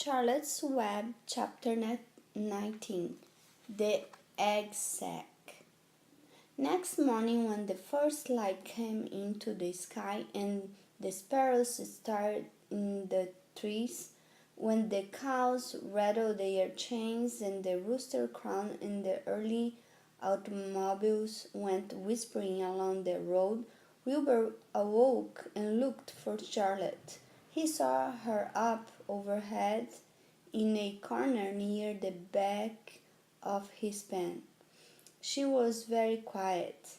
Charlotte's Web, Chapter 19. The Egg Sac. Next morning, when the first light came into the sky and the sparrows started in the trees, when the cows rattled their chains and the rooster crowed and the early automobiles went whispering along the road, Wilbur awoke and looked for Charlotte. He saw her up overhead in a corner near the back of his pen. She was very quiet.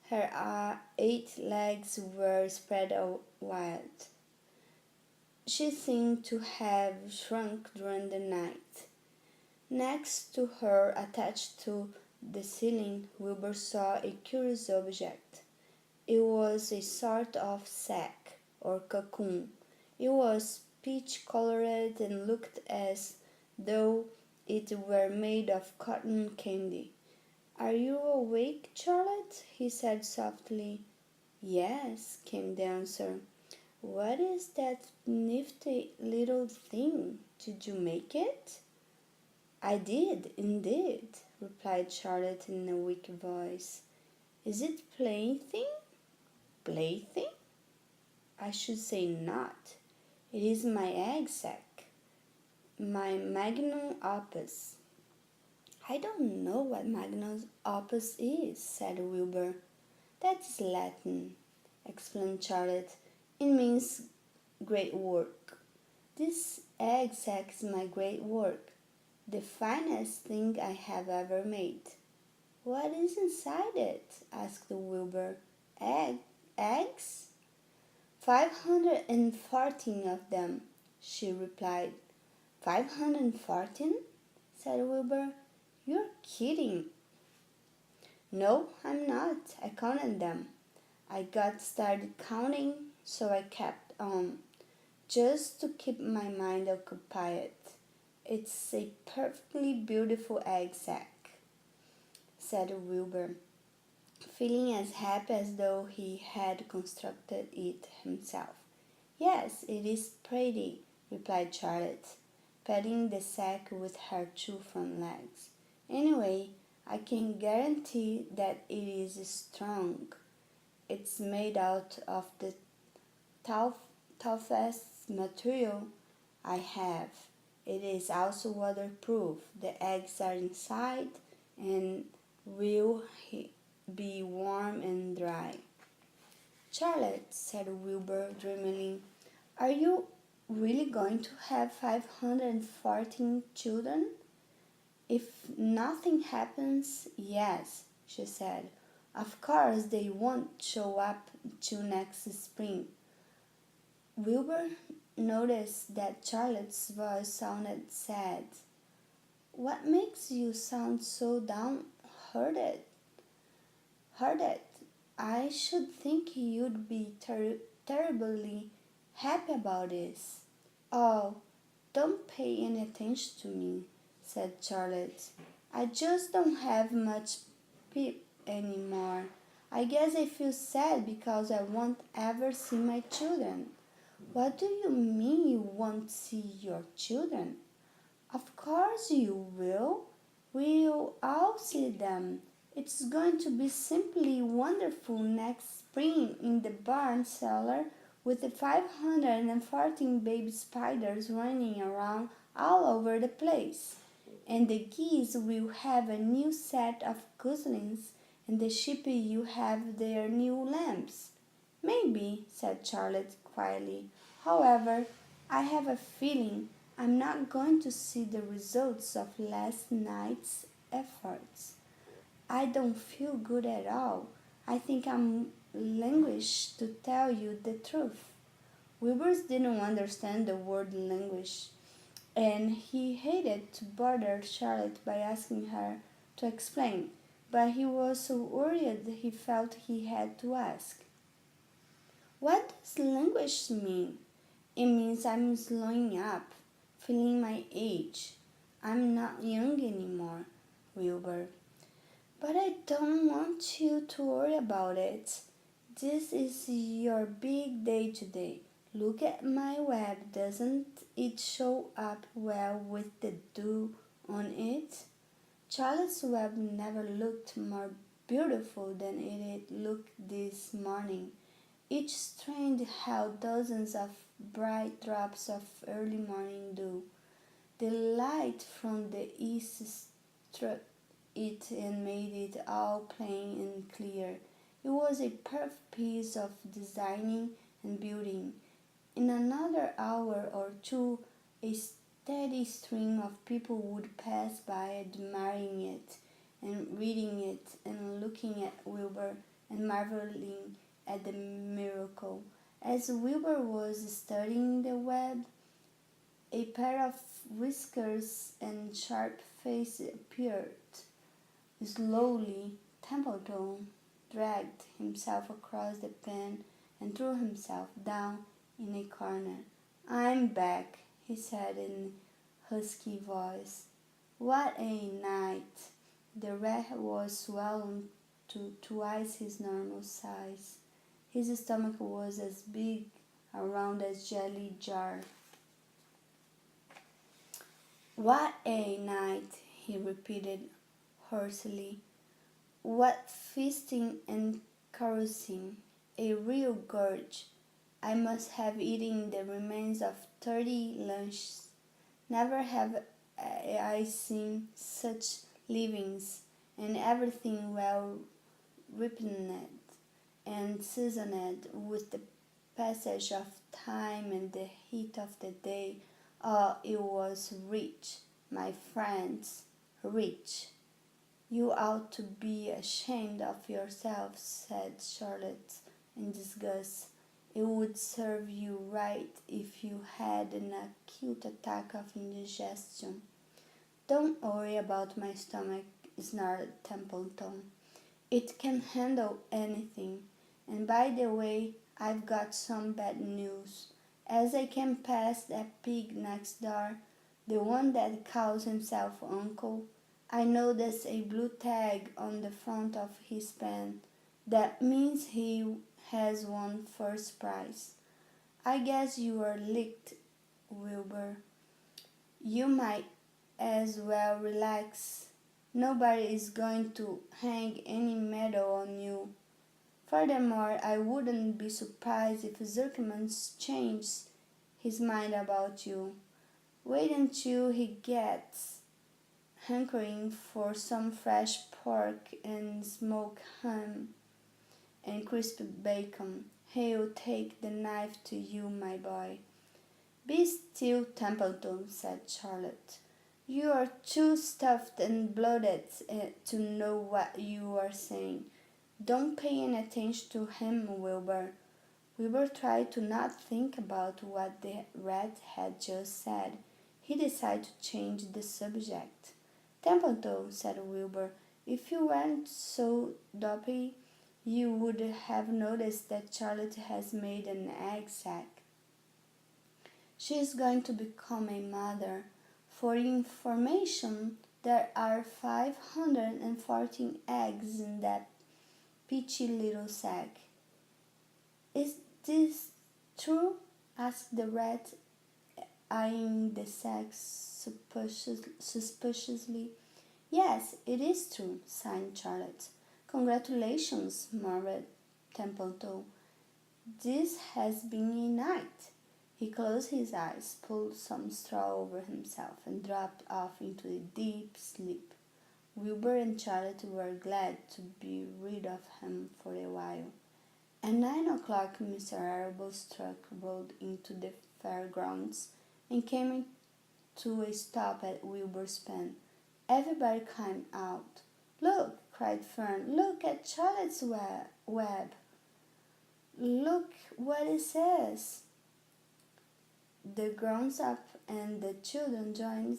Her 8 legs were spread wide. She seemed to have shrunk during the night. Next to her, attached to the ceiling, Wilbur saw a curious object. It was a sort of sack or cocoon. It was peach-colored and looked as though it were made of cotton candy. "Are you awake, Charlotte?" he said softly. "Yes," came the answer. "What is that nifty little thing? Did you make it?" "I did, indeed," replied Charlotte in a weak voice. "Is it plaything?" "Plaything? I should say not. It is my egg sac, my magnum opus." "I don't know what magnum opus is," said Wilbur. "That's Latin," explained Charlotte. "It means great work. This egg sac is my great work, the finest thing I have ever made." "What is inside it?" asked Wilbur. Eggs?" 514 of them," she replied. 514? said Wilbur. "You're kidding." "No, I'm not. I counted them. I got started counting, so I kept on, just to keep my mind occupied. It's a perfectly beautiful egg sac," said Wilbur, feeling as happy as though he had constructed it himself. "Yes, it is pretty," replied Charlotte, patting the sack with her 2 front legs. "Anyway, I can guarantee that it is strong. It's made out of the toughest material I have. It is also waterproof. The eggs are inside and will be warm and dry." "Charlotte," said Wilbur dreamily, "are you really going to have 514 children?" "If nothing happens, yes," she said. "Of course they won't show up till next spring." Wilbur noticed that Charlotte's voice sounded sad. "What makes you sound so downhearted? I should think you'd be terribly happy about this." "Oh, don't pay any attention to me," said Charlotte. "I just don't have much pep anymore. I guess I feel sad because I won't ever see my children." "What do you mean you won't see your children?" "Of course you will. We'll all see them. It's going to be simply wonderful next spring in the barn cellar with the 514 baby spiders running around all over the place. And the geese will have a new set of goslings, and the sheep will have their new lambs." "Maybe," said Charlotte quietly. "However, I have a feeling I'm not going to see the results of last night's efforts. I don't feel good at all. I think I'm languish, to tell you the truth." Wilbur didn't understand the word languish, and he hated to bother Charlotte by asking her to explain, but he was so worried he felt he had to ask. "What does languish mean?" "It means I'm slowing up, feeling my age. I'm not young anymore, Wilbur." "But I don't want you to worry about it. This is your big day today. Look at my web, doesn't it show up well with the dew on it? Charlotte's web never looked more beautiful than it looked this morning. Each strand held dozens of bright drops of early morning dew. The light from the east struck it and made it all plain and clear. It was a perfect piece of designing and building. In another hour or two, a steady stream of people would pass by admiring it and reading it and looking at Wilbur and marveling at the miracle. As Wilbur was studying the web, a pair of whiskers and sharp face appeared. Slowly, Templeton dragged himself across the pen and threw himself down in a corner. "I'm back," he said in a husky voice. "What a night!" The rat was swollen to twice his normal size. His stomach was as big around as a jelly jar. "What a night!" he repeated hoarsely. "What feasting and carousing! A real gorge. I must have eaten the remains of 30 lunches. Never have I seen such livings, and everything well ripened and seasoned with the passage of time and the heat of the day. Oh, it was rich, my friends, rich." "You ought to be ashamed of yourself," said Charlotte in disgust. "It would serve you right if you had an acute attack of indigestion." "Don't worry about my stomach," snarled Templeton. "It can handle anything. And by the way, I've got some bad news. As I came past that pig next door, the one that calls himself Uncle, I noticed a blue tag on the front of his pen. That means he has won first prize. I guess you are licked, Wilbur. You might as well relax. Nobody is going to hang any medal on you. Furthermore, I wouldn't be surprised if Zuckerman changed his mind about you. Wait until he gets hankering for some fresh pork and smoked ham and crispy bacon. He'll take the knife to you, my boy." "Be still, Templeton," said Charlotte. "You are too stuffed and bloated to know what you are saying. Don't pay any attention to him, Wilbur." Wilbur tried to not think about what the rat had just said. He decided to change the subject. "Templeton," said Wilbur, "if you weren't so dopey, you would have noticed that Charlotte has made an egg sac. She is going to become a mother. For your information, there are 514 eggs in that peachy little sack." "Is this true?" asked the rat, eyeing the sack suspiciously. "Yes, it is true," sighed Charlotte. "Congratulations," murmured Templeton. "This has been a night." He closed his eyes, pulled some straw over himself, and dropped off into a deep sleep. Wilbur and Charlotte were glad to be rid of him for a while. At 9 o'clock, Mr. Arable's truck rolled into the fairgrounds and came to a stop at Wilbur's pen. Everybody climbed out. "Look!" cried Fern. "Look at Charlotte's web! Look what it says!" The grown-ups and the children joined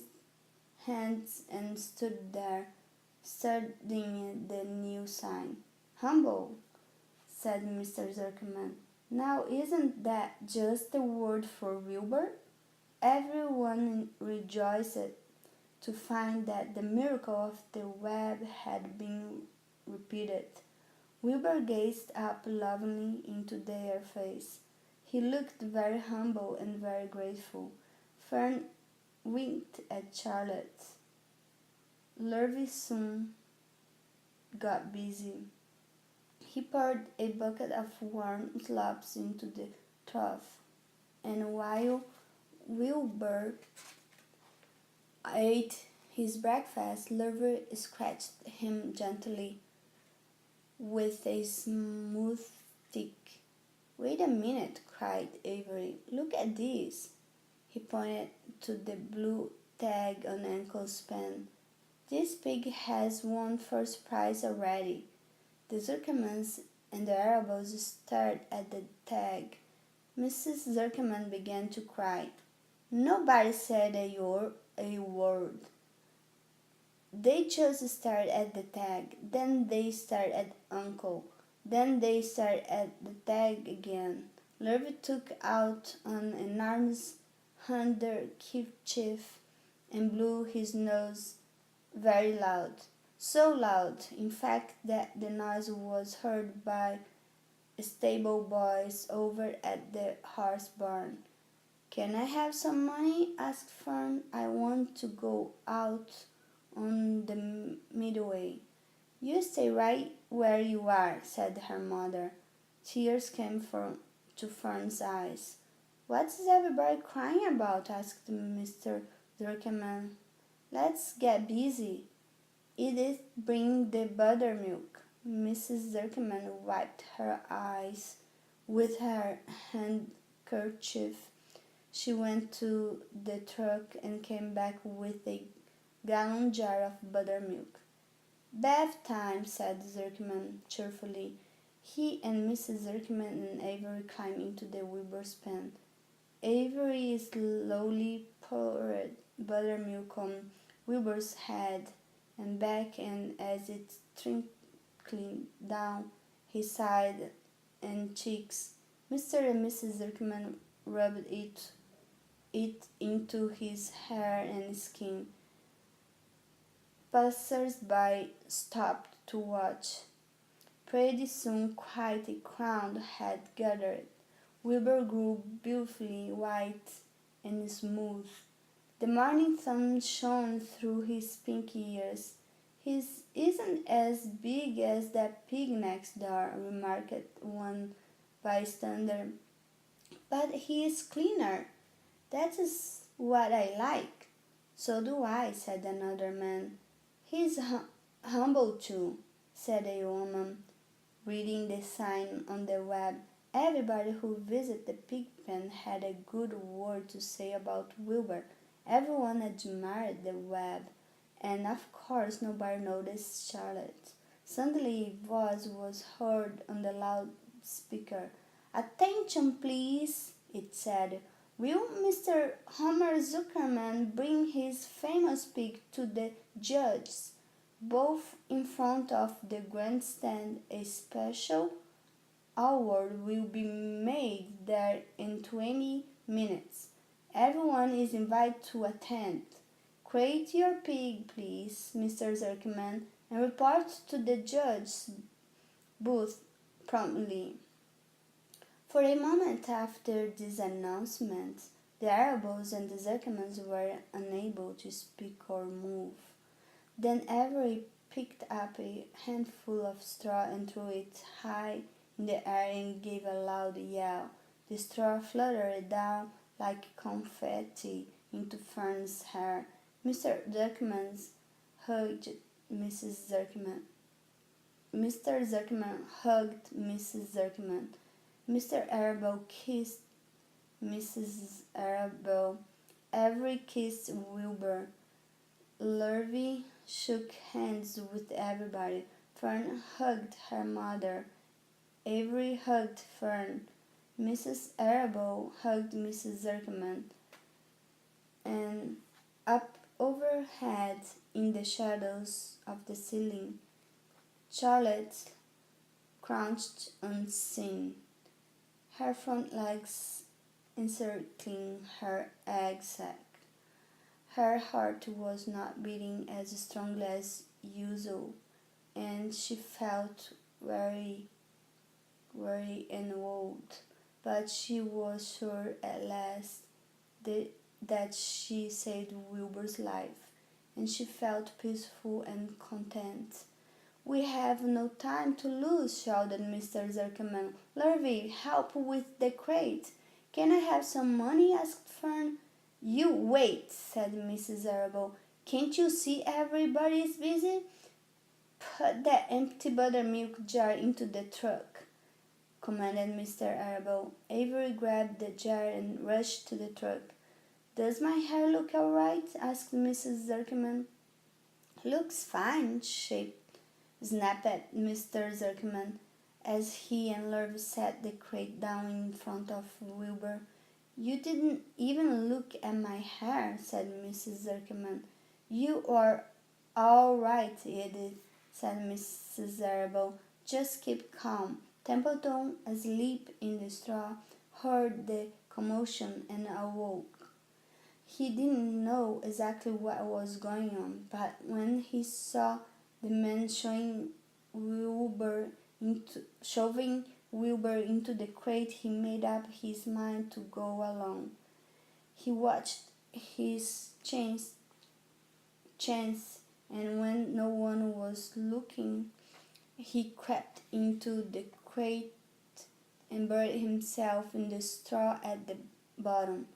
hands and stood there, studying the new sign. "Humble," said Mr. Zuckerman. "Now isn't that just the word for Wilbur?" Everyone rejoiced to find that the miracle of the web had been repeated. Wilbur gazed up lovingly into their face. He He looked very humble and very grateful. Fern winked at Charlotte. Lurvy soon got busy. He poured a bucket of warm slops into the trough, and while Wilbur ate his breakfast, Lurvy scratched him gently with a smooth stick. "Wait a minute," cried Avery. "Look at this." He pointed to the blue tag on Uncle's pen. "This pig has won first prize already." The Zerkemans and the Arabos stared at the tag. Mrs. Zerkeman began to cry. Nobody said a word. They just stared at the tag. Then they stared at Uncle. Then they stared at the tag again. Lurvy took out an enormous handkerchief and blew his nose very loud. So loud, in fact, that the noise was heard by stable boys over at the horse barn. "Can I have some money?" asked Fern. "I want to go out on the midway." "You stay right where you are," said her mother. Tears came to Fern's eyes. "What is everybody crying about?" asked Mr. Zerkeman. "Let's get busy. Edith, bring the buttermilk." Mrs. Zerkeman wiped her eyes with her handkerchief. She went to the truck and came back with a gallon jar of buttermilk. "Bath time," said Zerkeman cheerfully. He and Mrs. Zerkeman and Avery climbed into the Wilbur's pen. Avery slowly poured buttermilk on Wilbur's head and back, and as it trickled down his side and cheeks, Mr. and Mrs. Zerkeman rubbed it into his hair and skin. Passers-by stopped to watch. Pretty soon quite a crowd had gathered. Wilbur grew beautifully white and smooth. The morning sun shone through his pink ears. "He isn't as big as that pig next door," remarked one bystander, "but he is cleaner. That is what I like." "So do I," said another man. "He's humble too," said a woman, reading the sign on the web. Everybody who visited the pig pen had a good word to say about Wilbur. Everyone admired the web, and of course nobody noticed Charlotte. Suddenly a voice was heard on the loudspeaker. "Attention, please," it said. "Will Mr. Homer Zuckerman bring his famous pig to the judges, both in front of the grandstand? A special award will be made there in 20 minutes. Everyone is invited to attend. Crate your pig, please, Mr. Zerkeman, and report to the judge's booth promptly." For a moment after this announcement, the Arabos and the Zerkemans were unable to speak or move. Then Avery picked up a handful of straw and threw it high in the air and gave a loud yell. The straw fluttered down like confetti into Fern's hair. Mr. Zerkeman hugged Mrs. Zerkeman. Mr. Zerkeman hugged Mrs. Zerkeman. Mr. Arable kissed Mrs. Arable. Avery kissed Wilbur. Lurvy shook hands with everybody. Fern hugged her mother. Avery hugged Fern. Mrs. Arable hugged Mrs. Zerkeman. And up overhead, in the shadows of the ceiling, Charlotte crouched unseen, her front legs encircling her egg sac. Her heart was not beating as strongly as usual, and she felt very and old, but she was sure at last that she saved Wilbur's life, and she felt peaceful and content. "We have no time to lose," shouted Mr. Zuckerman. "Lurvy, help with the crate." "Can I have some money?" asked Fern. "You wait," said Mrs. Arable. "Can't you see everybody is busy? Put that empty buttermilk jar into the truck," commanded Mr. Arable. Avery grabbed the jar and rushed to the truck. "Does my hair look all right?" asked Mrs. Zuckerman. "Looks fine," snapped Mr. Zuckerman as he and Lurvy set the crate down in front of Wilbur. "You didn't even look at my hair," said Mrs. Zuckerman. "You are all right, Edith," said Mrs. Arable. "Just keep calm." Templeton, asleep in the straw, heard the commotion and awoke. He didn't know exactly what was going on, but when he saw the man shoving Wilbur into the crate, he made up his mind to go along. He watched his chance, and when no one was looking, he crept into the crate and buried himself in the straw at the bottom.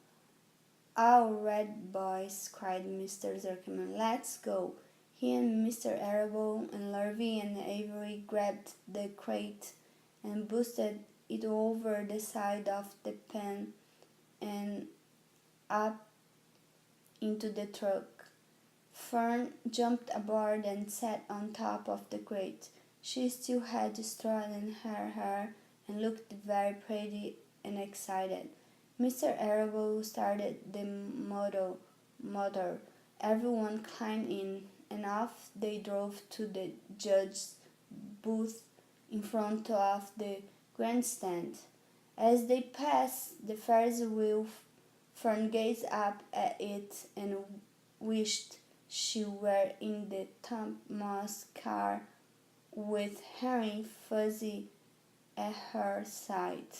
"All right, boys," cried Mr. Zuckerman, "let's go." He and Mr. Arable and Lurvy and Avery grabbed the crate and boosted it over the side of the pen and up into the truck. Fern jumped aboard and sat on top of the crate. She still had straw in her hair and looked very pretty and excited. Mr. Arable started the motor. Everyone climbed in, and off they drove to the judge's booth in front of the grandstand. As they passed the Ferris wheel, Fern gazed up at it and wished she were in the Thomas car with Henry Fuzzy at her side.